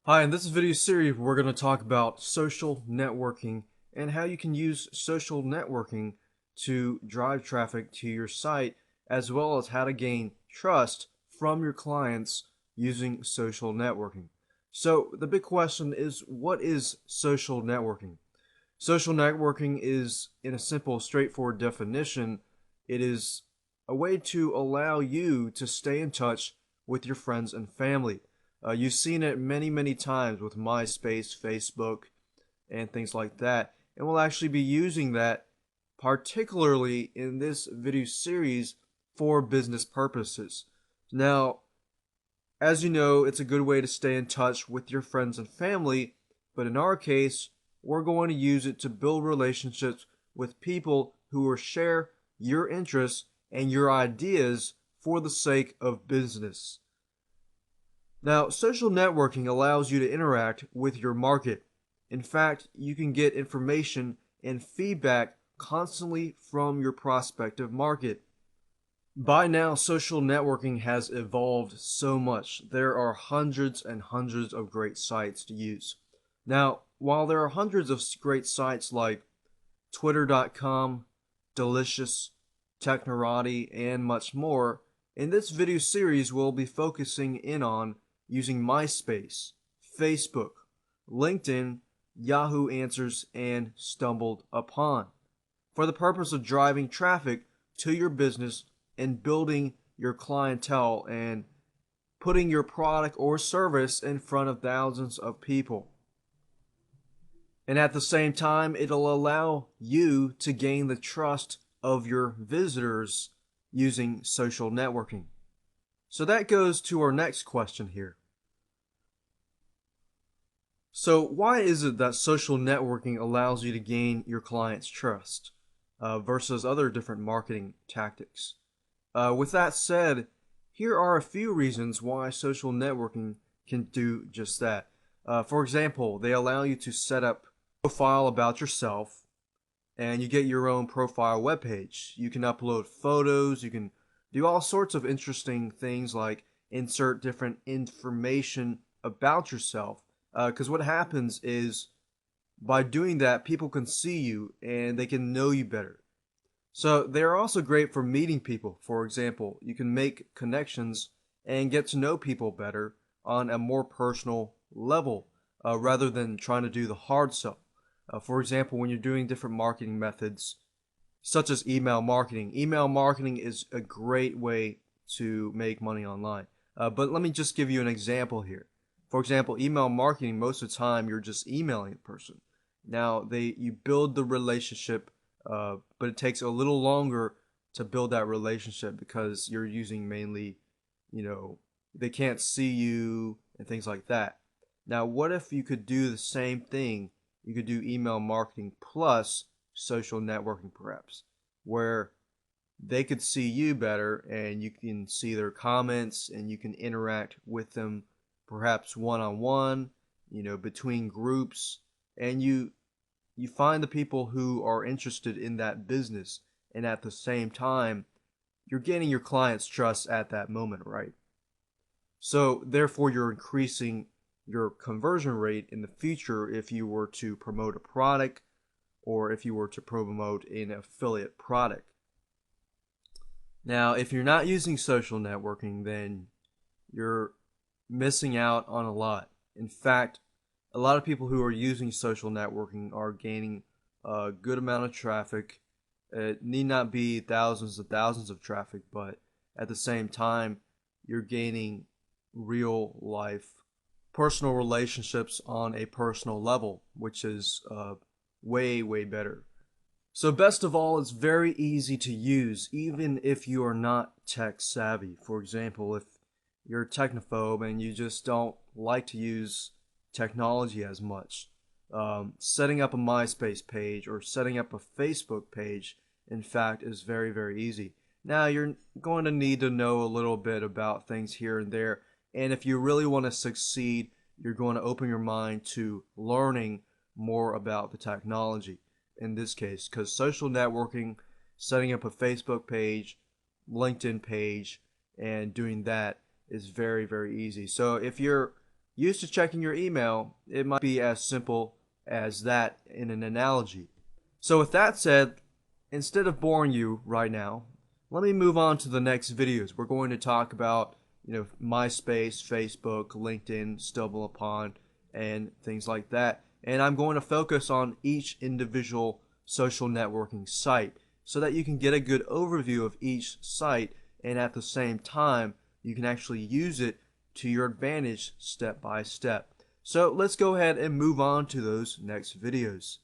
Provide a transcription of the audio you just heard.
Hi, in this video series, we're going to talk about social networking and how you can use social networking to drive traffic to your site, as well as how to gain trust from your clients using social networking. So, the big question is, what is social networking? Social networking is, in a simple, straightforward definition, it is a way to allow you to stay in touch with your friends and family. You've seen it many, many times with MySpace, Facebook, and things like that. And we'll actually be using that particularly in this video series for business purposes. Now, as you know, it's a good way to stay in touch with your friends and family, but in our case, we're going to use it to build relationships with people who will share your interests and your ideas for the sake of business. Now, social networking allows you to interact with your market. In fact, you can get information and feedback constantly from your prospective market. By now, social networking has evolved so much. There are hundreds and hundreds of great sites to use. Now, while there are hundreds of great sites like Twitter.com, Delicious, Technorati, and much more, in this video series we'll be focusing in on using MySpace, Facebook, LinkedIn, Yahoo Answers, and Stumbled Upon for the purpose of driving traffic to your business and building your clientele and putting your product or service in front of thousands of people. And at the same time, it'll allow you to gain the trust of your visitors using social networking. So that goes to our next question here. So, why is it that social networking allows you to gain your client's trust versus other different marketing tactics? With that said, here are a few reasons why social networking can do just that. For example, they allow you to set up a profile about yourself and you get your own profile webpage. You can upload photos, you can do all sorts of interesting things like insert different information about yourself. Because what happens is by doing that, people can see you and they can know you better. So they're also great for meeting people. For example, you can make connections and get to know people better on a more personal level rather than trying to do the hard sell. For example, when you're doing different marketing methods, such as email marketing is a great way to make money online. But let me just give you an example here. For example, email marketing, most of the time you're just emailing the person. Now you build the relationship, but it takes a little longer to build that relationship because you're using mainly, they can't see you and things like that. Now, what if you could do the same thing? You could do email marketing plus social networking, perhaps, where they could see you better and you can see their comments and you can interact with them perhaps one on one, between groups, and you find the people who are interested in that business, and at the same time you're gaining your client's trust at that moment, right? So therefore you're increasing your conversion rate in the future if you were to promote a product or if you were to promote an affiliate product. Now, if you're not using social networking, then you're missing out on a lot. In fact, a lot of people who are using social networking are gaining a good amount of traffic. It need not be thousands and thousands of traffic, but at the same time, you're gaining real life personal relationships on a personal level, which is way, way better. So, best of all, it's very easy to use, even if you are not tech savvy. For example, if you're a technophobe and you just don't like to use technology as much, setting up a MySpace page or setting up a Facebook page, in fact, is very, very easy. Now, you're going to need to know a little bit about things here and there. And if you really want to succeed, you're going to open your mind to learning more about the technology in this case, because social networking, setting up a Facebook page, LinkedIn page, and doing that is very, very easy. So if you're used to checking your email, it might be as simple as that in an analogy. So with that said, instead of boring you right now, let me move on to the next videos. We're going to talk about, MySpace, Facebook, LinkedIn, StumbleUpon, and things like that. And I'm going to focus on each individual social networking site so that you can get a good overview of each site, and at the same time you can actually use it to your advantage step by step. So let's go ahead and move on to those next videos.